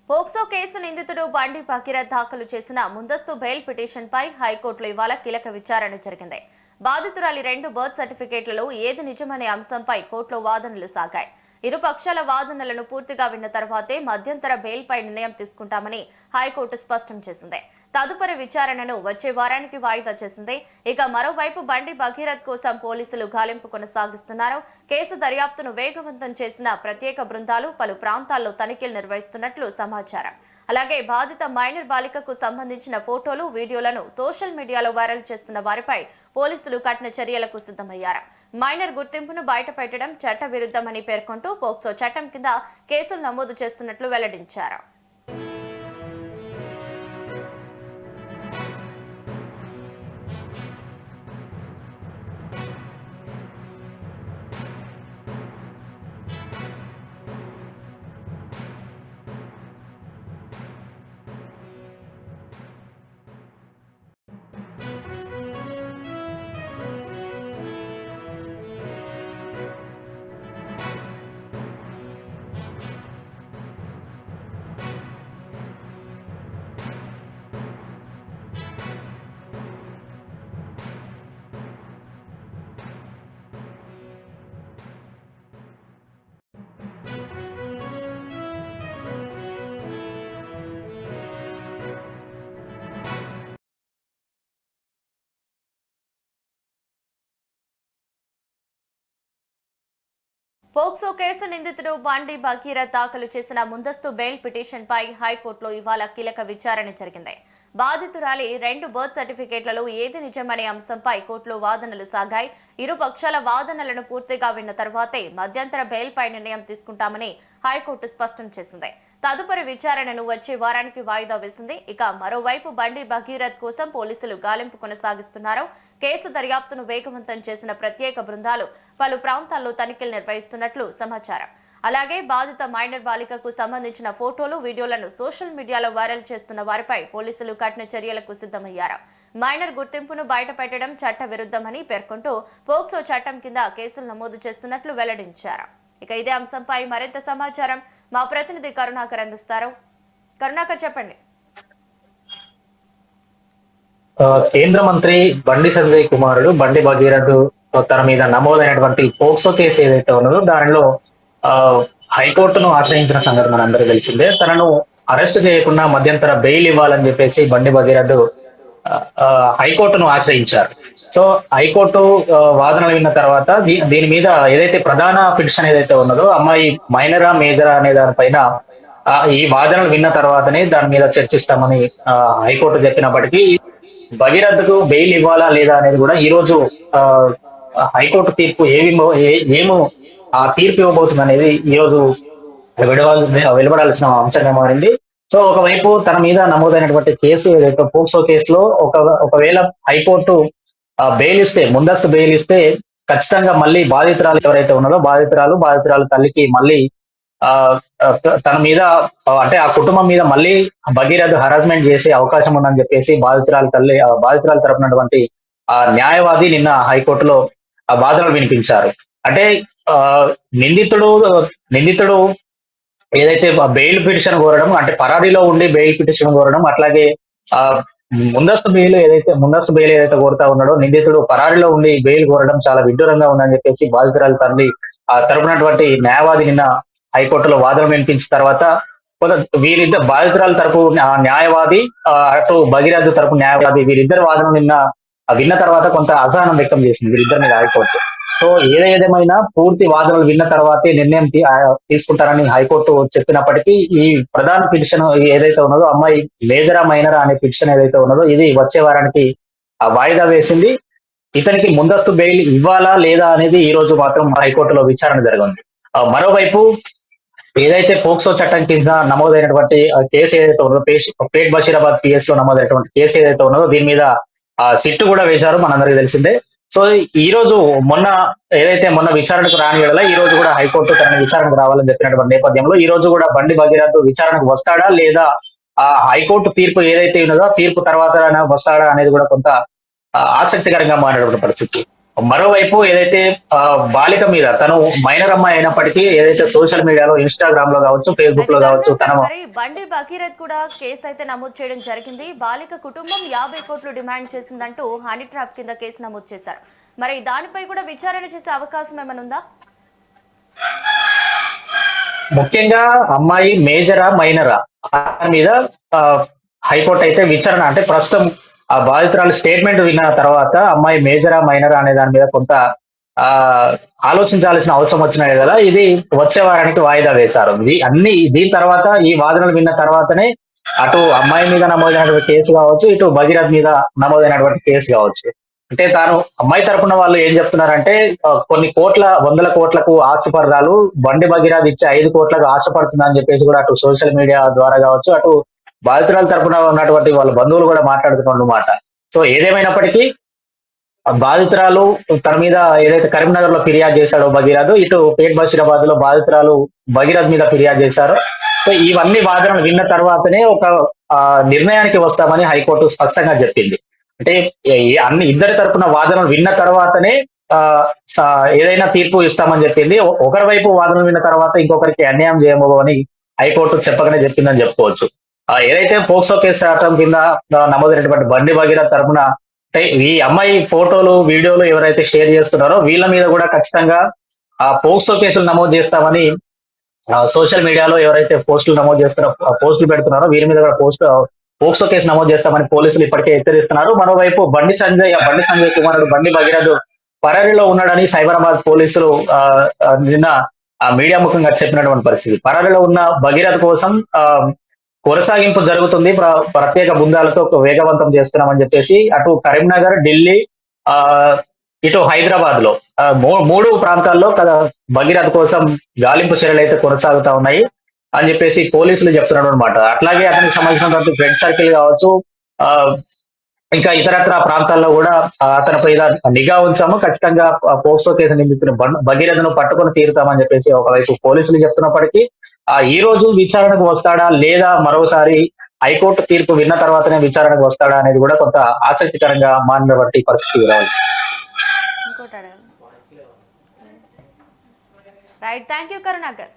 POCSO case నిందితుడు బండి భగీరథ్ దాఖలు చేసిన ముందస్తు బెయిల్ పిటిషన్పై హైకోర్టులో ఇవాళ కీలక విచారణ జరిగింది. బాధితురాలి 2 బర్త్ సర్టిఫికేట్లలో ఏది నిజమనే అంశంపై కోర్టులో వాదనలు సాగాయి. ఇరు పక్షాల వాదనలను పూర్తిగా విన్న తర్వాతే మధ్యంతర బెయిల్పై నిర్ణయం తీసుకుంటామని హైకోర్టు స్పష్టం చేసింది. తదుపరి విచారణను వచ్చే వారానికి వాయిదా చేసింది. ఇక మరోవైపు బండి భగీరథ్ కోసం పోలీసులు గాలింపు కొనసాగిస్తున్నారు. కేసు దర్యాప్తును వేగవంతం చేసిన ప్రత్యేక బృందాలు పలు ప్రాంతాల్లో తనిఖీలు నిర్వహిస్తున్నట్లు సమాచారం. అలాగే బాధిత మైనర్ బాలికకు సంబంధించిన ఫోటోలు, వీడియోలను సోషల్ మీడియాలో వైరల్ చేస్తున్న వారిపై పోలీసులు కఠిన చర్యలకు సిద్ధమయ్యారు. మైనర్ గుర్తింపును బయటపెట్టడం చట్ట విరుద్ధమని పేర్కొంటూ పోక్సో చట్టం కింద కేసులు నమోదు చేస్తున్నట్లు వెల్లడించారు. పోక్సో కేసు నిందితుడు బండి భగీరథ్ దాఖలు చేసిన ముందస్తు బెయిల్ పిటిషన్పై హైకోర్టులో ఇవాళ కీలక విచారణ జరిగింది. బాధితురాలి 2 బర్త్ సర్టిఫికేట్లలో ఏది నిజమనే అంశంపై కోర్టులో వాదనలు సాగాయి. ఇరు పక్షాల వాదనలను పూర్తిగా విన్న తర్వాతే మధ్యంతర బెయిల్పై నిర్ణయం తీసుకుంటామని హైకోర్టు స్పష్టం చేసింది. తదుపరి విచారణను వచ్చే వారానికి వాయిదా వేసింది. ఇక మరోవైపు బండి భగీరథ్ కోసం పోలీసులు గాలింపు కొనసాగిస్తున్నారు. కేసు దర్యాప్తును వేగవంతం చేసిన ప్రత్యేక బృందాలు పలు ప్రాంతాల్లో తనిఖీలు నిర్వహిస్తున్నట్లు సమాచారం. అలాగే బాధిత మైనర్ బాలికకు సంబంధించిన ఫోటోలు, వీడియోలను సోషల్ మీడియాలో వైరల్ చేస్తున్న వారిపై పోలీసులు కఠిన చర్యలకు సిద్ధమయ్యారు. మైనర్ గుర్తింపును బయటపెట్టడం చట్ట విరుద్ధమని పేర్కొంటూ పోక్సో చట్టం కింద కేసులు నమోదు చేస్తున్నట్లు వెల్లడించారు. ఇక ఇదే అంశంపై మరింత సమాచారం మా ప్రతినిధి కరుణాకర్ అందిస్తారు. కరుణాకర్, చెప్పండి. కేంద్ర మంత్రి బండి సంజయ్ కుమారుడు బండి భగీరథ్ తన మీద నమోదైనటువంటి పోక్సో కేసు ఏదైతే ఉన్నదో దానిలో హైకోర్టును ఆశ్రయించిన సంగతి మనందరికీ తెలిసిందే. తనను అరెస్ట్ చేయకుండా మధ్యంతర బెయిల్ ఇవ్వాలని చెప్పేసి బండి భగీరథ్ హైకోర్టును ఆశ్రయించారు. సో హైకోర్టు వాదనలు విన్న తర్వాత దీని మీద ఏదైతే ప్రధాన పిటిషన్ ఏదైతే ఉన్నదో అమ్మాయి మైనరా మేజరా అనే దానిపైన ఈ వాదనలు విన్న తర్వాతనే దాని మీద చర్చిస్తామని హైకోర్టు చెప్పినప్పటికీ భగీరథకు బెయిల్ ఇవ్వాలా లేదా అనేది కూడా ఈ రోజు హైకోర్టు తీర్పు ఏమో ఆ తీర్పు ఇవ్వబోతుంది అనేది ఈ రోజు వెలువడాల్సిన అంశంగా మారింది. సో ఒకవైపు తన మీద నమోదైనటువంటి కేసు ఏదైతే పోక్సో కేసులో ఒకవేళ హైకోర్టు బెయిల్ ఇస్తే, ముందస్తు బెయిల్ ఇస్తే ఖచ్చితంగా మళ్ళీ బాధితురాలు ఎవరైతే ఉన్నదో బాధితురాలు తల్లికి మళ్ళీ తన మీద అంటే ఆ కుటుంబం మీద మళ్ళీ భగీరథ్ హరాస్మెంట్ చేసే అవకాశం ఉందని చెప్పేసి బాధితురాలు తరపునటువంటి న్యాయవాది నిన్న హైకోర్టులో వాదనలు వినిపించారు. అంటే నిందితుడు ఏదైతే బెయిల్ పిటిషన్ కోరడం, అంటే పరారీలో ఉండి బెయిల్ పిటిషన్ కోరడం, అట్లాగే ముందస్తు బెయిల్ ఏదైతే కోరుతా ఉన్నాడో నిందితుడు పరారీలో ఉండి బెయిల్ కోరడం చాలా విడ్డూరంగా ఉందని చెప్పేసి బాధితురాలు తల్లి తరపునటువంటి న్యాయవాది నిన్న హైకోర్టులో వాదన వినిపించిన తర్వాత వీరిద్దరు బాధితురాలు తరపు న్యాయవాది, అటు భగీరథ్ తరపు న్యాయవాది వీరిద్దరు వాదన విన్న తర్వాత కొంత అసహనం వ్యక్తం చేసింది వీరిద్దరి మీద హైకోర్టు. సో ఏదేమైనా పూర్తి వాదనలు విన్న తర్వాతే నిర్ణయం తీసుకుంటారని హైకోర్టు చెప్పినప్పటికీ ఈ ప్రధాన పిటిషన్ ఏదైతే ఉన్నదో అమ్మాయి మేజరా మైనరా అనే పిటిషన్ ఏదైతే ఉన్నదో ఇది వచ్చే వారానికి వాయిదా వేసింది. ఇతనికి ముందస్తు బెయిల్ ఇవ్వాలా లేదా అనేది ఈ రోజు మాత్రం హైకోర్టులో విచారణ జరిగింది. మరోవైపు ఏదైతే పోక్సో చట్టం కింద నమోదైనటువంటి కేసు ఏదైతే ఉన్నదో పేట్ బషీరాబాద్ పిఎస్ లో నమోదైనటువంటి కేసు ఏదైతే ఉన్నదో దీని మీద సిట్టు కూడా వేశారు, మనందరికీ తెలిసిందే. సో ఈ రోజు మొన్న విచారణకు రాని వేళ ఈ రోజు కూడా హైకోర్టు తన విచారణకు రావాలని చెప్పినటువంటి నేపథ్యంలో ఈ రోజు కూడా బండి భగీరథ్ విచారణకు వస్తాడా లేదా ఆ హైకోర్టు తీర్పు ఏదైతే ఉన్నదో తీర్పు తర్వాత వస్తాడా అనేది కూడా కొంత ఆసక్తికరంగా మారినటువంటి పరిస్థితి. మరోవైపు ఏదైతే బాలిక మీద తను మైనర్ అమ్మాయి అయినప్పటికీ ఏదైతే సోషల్ మీడియాలో ఇన్స్టాగ్రామ్ లో కావచ్చు, ఫేస్బుక్ అయితే లో కావచ్చు కరుణాకర్ తన మరి బండి భగీరథ్ కూడా కేసు అయితే నమోదు చేయడం జరిగింది. బాలిక కుటుంబం 50 కోట్లు డిమాండ్ చేసిందంటూ హనీ ట్రాప్ కింద కేసు నమోదు చేశారు. మరి దానిపై కూడా విచారణ చేసే అవకాశం ఏమైనా ఉందా? ముఖ్యంగా అమ్మాయి మేజరా మైనరా దాని మీద ఆ, హైకోర్టు అయితే విచారణ అంటే ప్రస్తుతం ఆ బాధితురాలు స్టేట్మెంట్ విన్న తర్వాత అమ్మాయి మేజరా మైనరా అనే దాని మీద కొంత ఆ ఆలోచించాల్సిన అవసరం వచ్చినాయి కదా. ఇది వచ్చే వారానికి వాయిదా వేశారు. దీని తర్వాత ఈ వాదనలు విన్న తర్వాతనే అటు అమ్మాయి మీద నమోదైనటువంటి కేసు కావచ్చు, ఇటు భగీరథ్ మీద నమోదైనటువంటి కేసు కావచ్చు. అంటే తాను అమ్మాయి తరపున వాళ్ళు ఏం చెప్తున్నారంటే కొన్ని కోట్ల వందల కోట్లకు ఆశపడరాలు బండి భగీరథ్ ఇచ్చే 5 కోట్లకు ఆశపడుతుందని చెప్పేసి కూడా అటు సోషల్ మీడియా ద్వారా కావచ్చు, అటు బాధితురాల తరపున ఉన్నటువంటి వాళ్ళ బంధువులు కూడా మాట్లాడుతున్నమాట. సో ఏదేమైనప్పటికీ ఆ బాధితురాలు తన మీద ఏదైతే కరీంనగర్ లో ఫిర్యాదు చేశాడో భగీరథ్, ఇటు పేట్ బషీరాబాద్ లో బాధితురాలు భగీరథ్ మీద ఫిర్యాదు చేశారు. సో ఇవన్నీ వాదనలు విన్న తర్వాతనే ఒక నిర్ణయానికి వస్తామని హైకోర్టు స్పష్టంగా చెప్పింది. అంటే అన్ని ఇద్దరి తరపున వాదనలు విన్న తర్వాతనే ఆ ఏదైనా తీర్పు ఇస్తామని చెప్పింది. ఒకరి వైపు వాదనలు విన్న తర్వాత ఇంకొకరికి అన్యాయం చేయబో అని హైకోర్టు చెప్పకనే చెప్పిందని చెప్పుకోవచ్చు. ఏదైతే పోక్సో కేసు చట్టం కింద నమోదైనటువంటి బండి భగీరథ్ తరపున అంటే ఈ అమ్మాయి ఫోటోలు వీడియోలు ఎవరైతే షేర్ చేస్తున్నారో వీళ్ళ మీద కూడా ఖచ్చితంగా ఆ పోక్సో కేసులు నమోదు చేస్తామని సోషల్ మీడియాలో ఎవరైతే పోస్టులు నమోదు చేస్తున్నారో పోస్టులు పెడుతున్నారో వీరి మీద కూడా పోక్సో కేసు నమోదు చేస్తామని పోలీసులు ఇప్పటికే హెచ్చరిస్తున్నారు. మరోవైపు బండి సంజయ్ కుమారుడు బండి భగీరథ్ పరారీలో ఉన్నాడని సైబరాబాద్ పోలీసులు నిన్న మీడియా ముఖంగా చెప్పినటువంటి పరిస్థితి. పరారీలో ఉన్న భగీరథ్ కోసం కొనసాగింపు జరుగుతుంది, ప్రత్యేక బృందాలతో వేగవంతం చేస్తున్నామని చెప్పేసి అటు కరీంనగర్, ఢిల్లీ, ఆ ఇటు హైదరాబాద్ లో మూడు ప్రాంతాల్లో భగీరథ్ కోసం గాలింపు చర్యలు అయితే కొనసాగుతా ఉన్నాయి అని చెప్పేసి పోలీసులు చెప్తున్నాడు అనమాట. అట్లాగే అతనికి సంబంధించినటువంటి ఫ్రెండ్ సర్కిల్ కావచ్చు, ఆ ఇంకా ఇతరత్ర ప్రాంతాల్లో కూడా అతనిపై నిఘా ఉంచాము, ఖచ్చితంగా పోక్సో కేసు నిందితున్న భగీరథను పట్టుకొని తీరుతామని చెప్పేసి ఒకవైపు పోలీసులు చెప్తున్నప్పటికీ ఈ రోజు విచారణకు వస్తాడా లేదా మరోసారి హైకోర్టు తీర్పు విన్న తర్వాతనే విచారణకు వస్తాడా అనేది కూడా కొంత ఆసక్తికరంగా మారినటువంటి పరిస్థితి రావాలి. Right, thank you Karunakar.